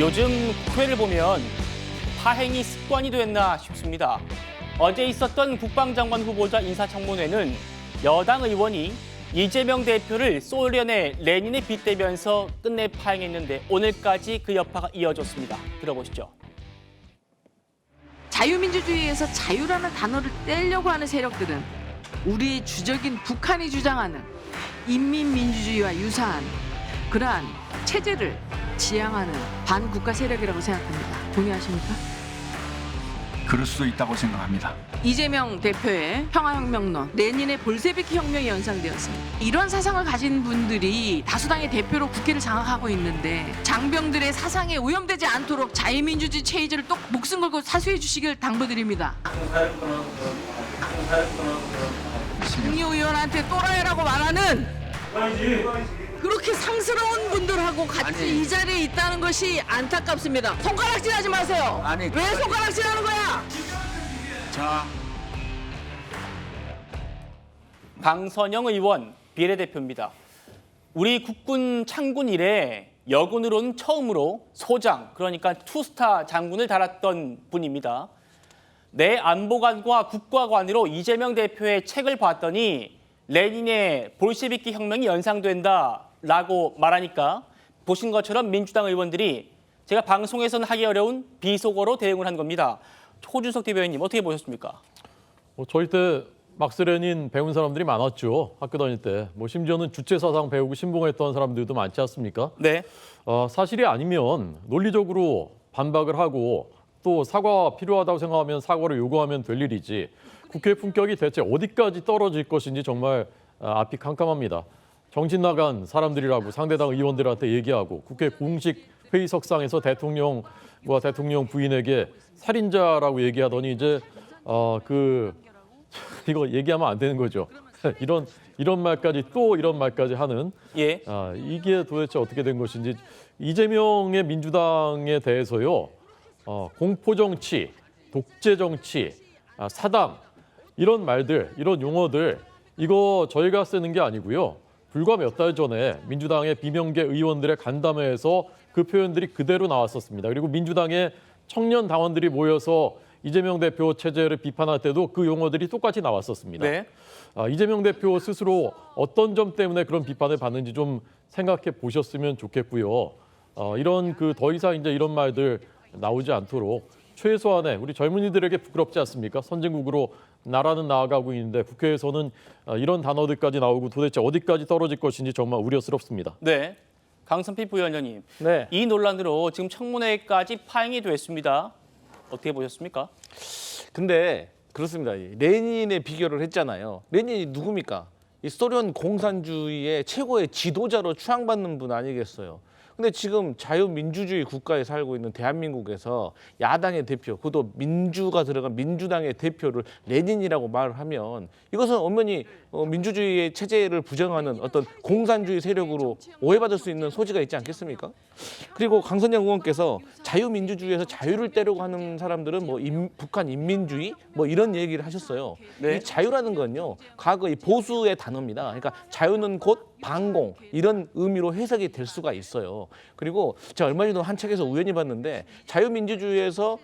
요즘 국회를 보면 파행이 습관이 됐나 싶습니다. 어제 있었던 국방장관 후보자 인사청문회는 여당 의원이 이재명 대표를 소련의 레닌에 빗대면서 끝내 파행했는데 오늘까지 그 여파가 이어졌습니다. 들어보시죠. 자유민주주의에서 자유라는 단어를 떼려고 하는 세력들은 우리의 주적인 북한이 주장하는 인민민주주의와 유사한 그러한 체제를 지향하는 반국가 세력이라고 생각합니다. 동의하십니까? 그럴 수도 있다고 생각합니다. 이재명 대표의 평화혁명론, 레닌의 볼세비키 혁명이 연상되었습니다. 이런 사상을 가진 분들이 다수당의 대표로 국회를 장악하고 있는데 장병들의 사상에 오염되지 않도록 자유민주주의 체제를 또 목숨 걸고 사수해 주시길 당부드립니다. 승리 의원한테 또라이라고 말하는 그렇게 상스러운 분들하고 같이 이 자리에 있다는 것이 안타깝습니다. 손가락질하지 마세요. 왜 손가락질하는 거야? 자, 강선영 의원 비례대표입니다. 우리 국군 창군 이래 여군으로는 처음으로 소장, 그러니까 투스타 장군을 달았던 분입니다. 내 안보관과 국가관으로 이재명 대표의 책을 봤더니 레닌의 볼셰비키 혁명이 연상된다라고 말하니까 보신 것처럼 민주당 의원들이 제가 방송에서는 하기 어려운 비속어로 대응을 한 겁니다. 호준석 대변인님 어떻게 보셨습니까? 저희 때 막스 레닌 배운 사람들이 많았죠. 학교 다닐 때. 심지어는 주체사상 배우고 신봉했던 사람들도 많지 않습니까? 네. 사실이 아니면 논리적으로 반박을 하고 또 사과가 필요하다고 생각하면 사과를 요구하면 될 일이지. 국회 품격이 대체 어디까지 떨어질 것인지 정말 앞이 캄캄합니다. 정신 나간 사람들이라고 상대당 의원들한테 얘기하고 국회 공식 회의석상에서 대통령과 대통령 부인에게 살인자라고 얘기하더니 이제 이거 얘기하면 안 되는 거죠. 이런 말까지 또 이런 말까지 하는 예. 이게 도대체 어떻게 된 것인지 이재명의 민주당에 대해서요. 공포 정치, 독재 정치, 사당 이런 말들, 이런 용어들 이거 저희가 쓰는 게 아니고요. 불과 몇 달 전에 민주당의 비명계 의원들의 간담회에서 그 표현들이 그대로 나왔었습니다. 그리고 민주당의 청년 당원들이 모여서 이재명 대표 체제를 비판할 때도 그 용어들이 똑같이 나왔었습니다. 네. 이재명 대표 스스로 어떤 점 때문에 그런 비판을 받는지 좀 생각해 보셨으면 좋겠고요. 이런 더 이상 이제 이런 말들 나오지 않도록 최소한의 우리 젊은이들에게 부끄럽지 않습니까? 선진국으로 나라는 나아가고 있는데 국회에서는 이런 단어들까지 나오고 도대체 어디까지 떨어질 것인지 정말 우려스럽습니다. 네. 강선필 부위원장님. 네. 이 논란으로 지금 청문회까지 파행이 됐습니다. 어떻게 보셨습니까? 근데 그렇습니다. 레닌에 비교를 했잖아요. 레닌이 누굽니까? 이 소련 공산주의의 최고의 지도자로 추앙받는 분 아니겠어요? 근데 지금 자유민주주의 국가에 살고 있는 대한민국에서 야당의 대표, 그것도 민주가 들어간 민주당의 대표를 레닌이라고 말을 하면 이것은 엄연히 민주주의의 체제를 부정하는 어떤 공산주의 세력으로 오해받을 수 있는 소지가 있지 않겠습니까? 그리고 강선영 의원께서 자유민주주의에서 자유를 떼려고 하는 사람들은 북한 인민주의 이런 얘기를 하셨어요. 네. 이 자유라는 건요, 과거 이 보수의 단어입니다. 그러니까 자유는 곧 반공 이런 의미로 해석이 될 수가 있어요. 그리고 제가 얼마 전에 한 책에서 우연히 봤는데 자유민주주의에서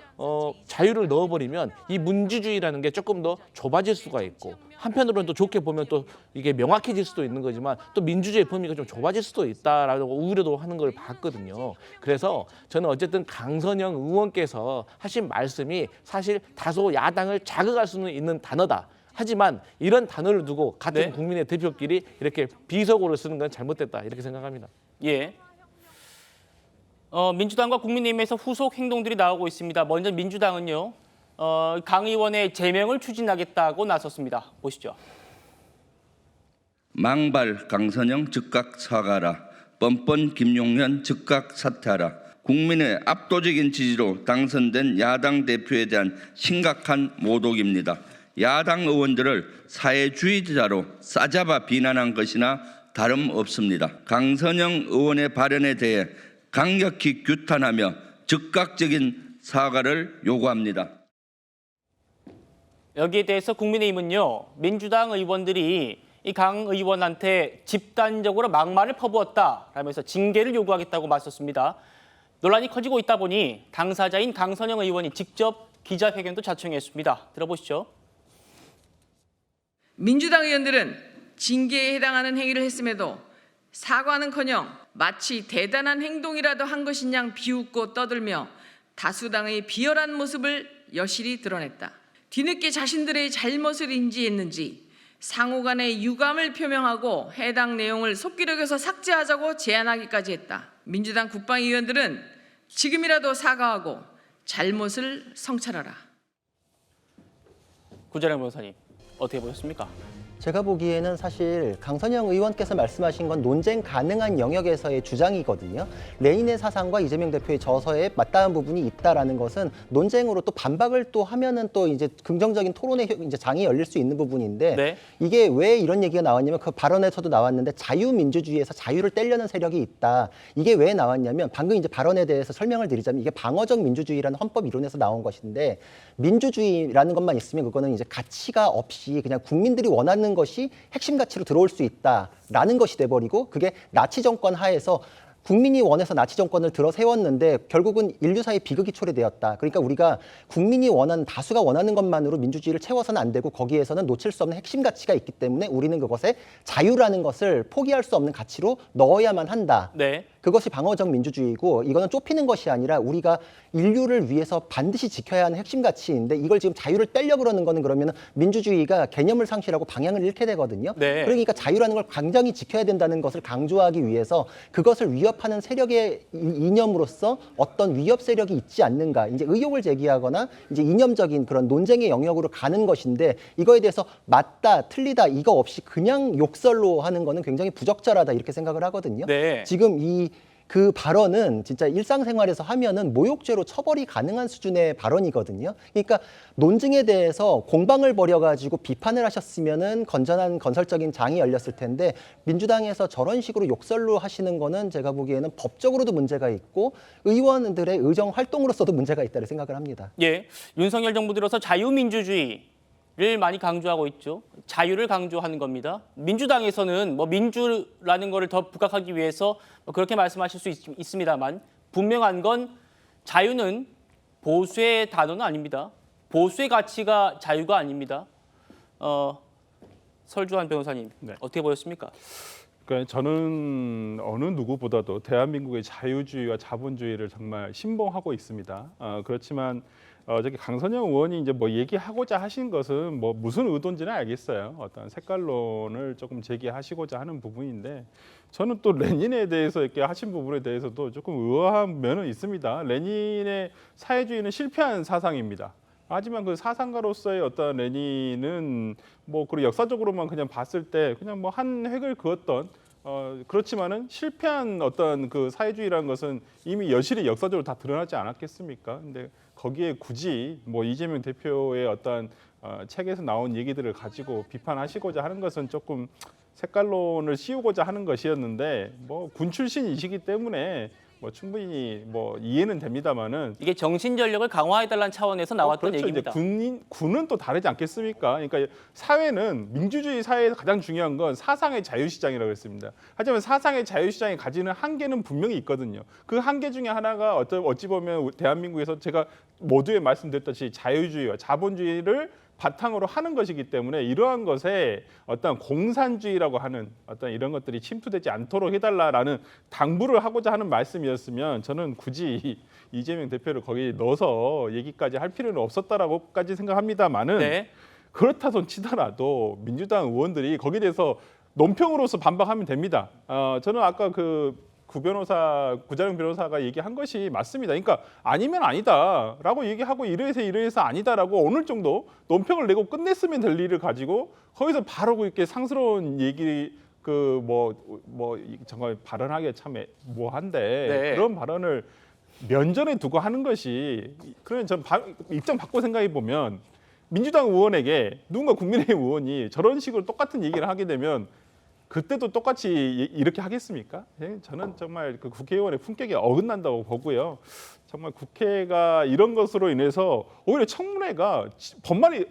자유를 넣어버리면 이 민주주의라는 게 조금 더 좁아질 수가 있고 한편으로는 또 좋게 보면 또 이게 명확해질 수도 있는 거지만 또 민주주의 범위가 좀 좁아질 수도 있다라고 우려도 하는 걸 봤거든요. 그래서 저는 어쨌든 강선영 의원께서 하신 말씀이 사실 다소 야당을 자극할 수는 있는 단어다. 하지만 이런 단어를 두고 같은 네. 국민의 대표끼리 이렇게 비속어를 쓰는 건 잘못됐다 이렇게 생각합니다. 예. 민주당과 국민의힘에서 후속 행동들이 나오고 있습니다. 먼저 민주당은요. 강 의원의 제명을 추진하겠다고 나섰습니다. 보시죠. 망발 강선영 즉각 사과라. 뻔뻔 김용현 즉각 사퇴하라. 국민의 압도적인 지지로 당선된 야당 대표에 대한 심각한 모독입니다. 야당 의원들을 사회주의자로 싸잡아 비난한 것이나 다름없습니다. 강선영 의원의 발언에 대해 강력히 규탄하며 즉각적인 사과를 요구합니다. 여기에 대해서 국민의힘은요. 민주당 의원들이 이 강 의원한테 집단적으로 막말을 퍼부었다라면서 징계를 요구하겠다고 맞섰습니다. 논란이 커지고 있다 보니 당사자인 강선영 의원이 직접 기자회견도 자청했습니다. 들어보시죠. 민주당 의원들은 징계에 해당하는 행위를 했음에도 사과는커녕 마치 대단한 행동이라도 한 것인 양 비웃고 떠들며 다수당의 비열한 모습을 여실히 드러냈다. 뒤늦게 자신들의 잘못을 인지했는지 상호 간의 유감을 표명하고 해당 내용을 속기록에서 삭제하자고 제안하기까지 했다. 민주당 국방위원들은 지금이라도 사과하고 잘못을 성찰하라. 구자령 변호사님, 어떻게 보셨습니까? 제가 보기에는 사실 강선영 의원께서 말씀하신 건 논쟁 가능한 영역에서의 주장이거든요. 레닌의 사상과 이재명 대표의 저서에 맞닿은 부분이 있다라는 것은 논쟁으로 또 반박을 또 하면은 또 이제 긍정적인 토론의 이제 장이 열릴 수 있는 부분인데 네. 이게 왜 이런 얘기가 나왔냐면 그 발언에서도 나왔는데 자유민주주의에서 자유를 떼려는 세력이 있다. 이게 왜 나왔냐면 방금 이제 발언에 대해서 설명을 드리자면 이게 방어적 민주주의라는 헌법 이론에서 나온 것인데 민주주의라는 것만 있으면 그거는 이제 가치가 없이 그냥 국민들이 원하는 것이 핵심 가치로 들어올 수 있다라는 것이 돼버리고 그게 나치 정권 하에서 국민이 원해서 나치 정권을 들어 세웠는데 결국은 인류사의 비극이 초래되었다. 그러니까 우리가 국민이 원하는 다수가 원하는 것만으로 민주주의를 채워서는 안 되고 거기에서는 놓칠 수 없는 핵심 가치가 있기 때문에 우리는 그것에 자유라는 것을 포기할 수 없는 가치로 넣어야만 한다. 네. 그것이 방어적 민주주의고 이거는 좁히는 것이 아니라 우리가 인류를 위해서 반드시 지켜야 하는 핵심 가치인데 이걸 지금 자유를 떼려고 그러는 거는 그러면 민주주의가 개념을 상실하고 방향을 잃게 되거든요. 네. 그러니까 자유라는 걸 굉장히 지켜야 된다는 것을 강조하기 위해서 그것을 위협하는 세력의 이념으로서 어떤 위협 세력이 있지 않는가 이제 의혹을 제기하거나 이제 이념적인 그런 논쟁의 영역으로 가는 것인데 이거에 대해서 맞다 틀리다 이거 없이 그냥 욕설로 하는 거는 굉장히 부적절하다 이렇게 생각을 하거든요. 네. 지금 그 발언은 진짜 일상생활에서 하면은 모욕죄로 처벌이 가능한 수준의 발언이거든요. 그러니까 논증에 대해서 공방을 벌여가지고 비판을 하셨으면은 건전한 건설적인 장이 열렸을 텐데 민주당에서 저런 식으로 욕설로 하시는 거는 제가 보기에는 법적으로도 문제가 있고 의원들의 의정 활동으로서도 문제가 있다고 생각을 합니다. 예, 윤석열 정부 들어서 자유민주주의를 많이 강조하고 있죠. 자유를 강조하는 겁니다. 민주당에서는 뭐 민주라는 거를 더 부각하기 위해서 그렇게 말씀하실 수 있습니다만 분명한 건 자유는 보수의 단어는 아닙니다. 보수의 가치가 자유가 아닙니다. 설주환 변호사님, 네. 어떻게 보셨습니까? 그러니까 저는 어느 누구보다도 대한민국의 자유주의와 자본주의를 정말 신봉하고 있습니다. 그렇지만 저기 강선영 의원이 이제 뭐 얘기하고자 하신 것은 뭐 무슨 의도인지는 알겠어요. 어떤 색깔론을 조금 제기하시고자 하는 부분인데 저는 또 레닌에 대해서 이렇게 하신 부분에 대해서도 조금 의아한 면은 있습니다. 레닌의 사회주의는 실패한 사상입니다. 하지만 그 사상가로서의 어떤 레닌은 뭐 그리고 역사적으로만 그냥 봤을 때 그냥 뭐 한 획을 그었던 그렇지만은 실패한 어떤 그 사회주의라는 것은 이미 여실히 역사적으로 다 드러나지 않았겠습니까? 근데 거기에 굳이 뭐 이재명 대표의 어떤 책에서 나온 얘기들을 가지고 비판하시고자 하는 것은 조금 색깔론을 씌우고자 하는 것이었는데 뭐 군 출신이시기 때문에 뭐 충분히 뭐 이해는 됩니다만은 이게 정신 전력을 강화해달라는 차원에서 나왔던 그렇죠. 얘기입니다. 이제 군은 또 다르지 않겠습니까? 그러니까 사회는 민주주의 사회에서 가장 중요한 건 사상의 자유시장이라고 했습니다. 하지만 사상의 자유시장이 가지는 한계는 분명히 있거든요. 그 한계 중에 하나가 어찌 보면 대한민국에서 제가 모두에 말씀드렸듯이 자유주의와 자본주의를 바탕으로 하는 것이기 때문에 이러한 것에 어떤 공산주의라고 하는 어떤 이런 것들이 침투되지 않도록 해달라라는 당부를 하고자 하는 말씀이었으면 저는 굳이 이재명 대표를 거기에 넣어서 얘기까지 할 필요는 없었다라고까지 생각합니다만은 네. 그렇다 손 치더라도 민주당 의원들이 거기에 대해서 논평으로서 반박하면 됩니다. 저는 아까 구자령 변호사가 얘기한 것이 맞습니다. 그러니까 아니면 아니다라고 얘기하고 이래서 아니다라고 어느 정도 논평을 내고 끝냈으면 될 일을 가지고 거기서 바로 그렇게 상스러운 얘기 정말 발언하기가 참 뭐한데 네. 그런 발언을 면전에 두고 하는 것이 그러면 전 입장 바꿔 생각해 보면 민주당 의원에게 누군가 국민의힘 의원이 저런 식으로 똑같은 얘기를 하게 되면 그때도 똑같이 이렇게 하겠습니까? 저는 정말 그 국회의원의 품격이 어긋난다고 보고요. 정말 국회가 이런 것으로 인해서 오히려 청문회가 법만이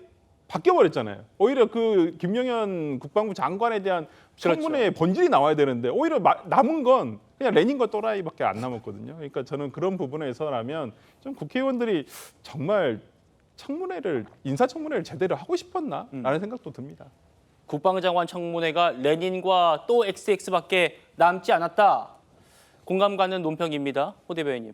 바뀌어버렸잖아요. 오히려 그 김용현 국방부 장관에 대한 청문회의 본질이 나와야 되는데 오히려 남은 건 그냥 레닌과 또라이밖에 안 남았거든요. 그러니까 저는 그런 부분에서라면 좀 국회의원들이 정말 인사청문회를 제대로 하고 싶었나라는 생각도 듭니다. 국방장관 청문회가 레닌과 또 XX밖에 남지 않았다. 공감 가는 논평입니다. 호 대변인님.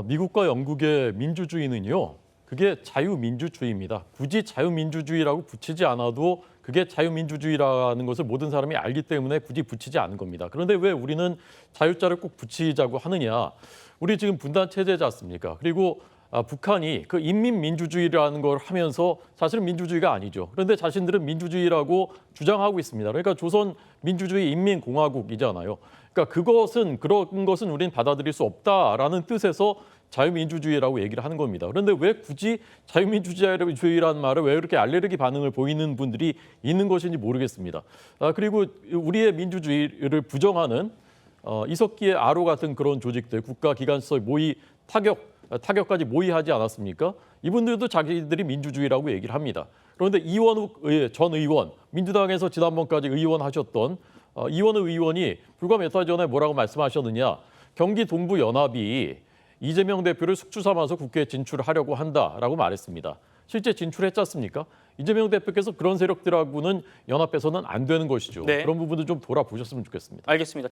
미국과 영국의 민주주의는요. 그게 자유민주주의입니다. 굳이 자유민주주의라고 붙이지 않아도 그게 자유민주주의라는 것을 모든 사람이 알기 때문에 굳이 붙이지 않은 겁니다. 그런데 왜 우리는 자유자를 꼭 붙이자고 하느냐. 우리 지금 분단 체제지 않습니까? 그리고 북한이 그 인민민주주의라는 걸 하면서 사실은 민주주의가 아니죠. 그런데 자신들은 민주주의라고 주장하고 있습니다. 그러니까 조선 민주주의 인민공화국이잖아요. 그러니까 그런 것은 우리는 받아들일 수 없다라는 뜻에서 자유민주주의라고 얘기를 하는 겁니다. 그런데 왜 굳이 자유민주주의라는 말을 왜 이렇게 알레르기 반응을 보이는 분들이 있는 것인지 모르겠습니다. 그리고 우리의 민주주의를 부정하는 이석기의 아로 같은 그런 조직들, 국가기관서 모의 타격까지 모의하지 않았습니까? 이분들도 자기들이 민주주의라고 얘기를 합니다. 그런데 이원욱 전 의원, 민주당에서 지난번까지 의원 하셨던 이원욱 의원이 불과 몇 달 전에 뭐라고 말씀하셨느냐. 경기 동부연합이 이재명 대표를 숙주 삼아서 국회에 진출하려고 한다라고 말했습니다. 실제 진출했지 않습니까? 이재명 대표께서 그런 세력들하고는 연합해서는 안 되는 것이죠. 네. 그런 부분도 좀 돌아보셨으면 좋겠습니다. 알겠습니다.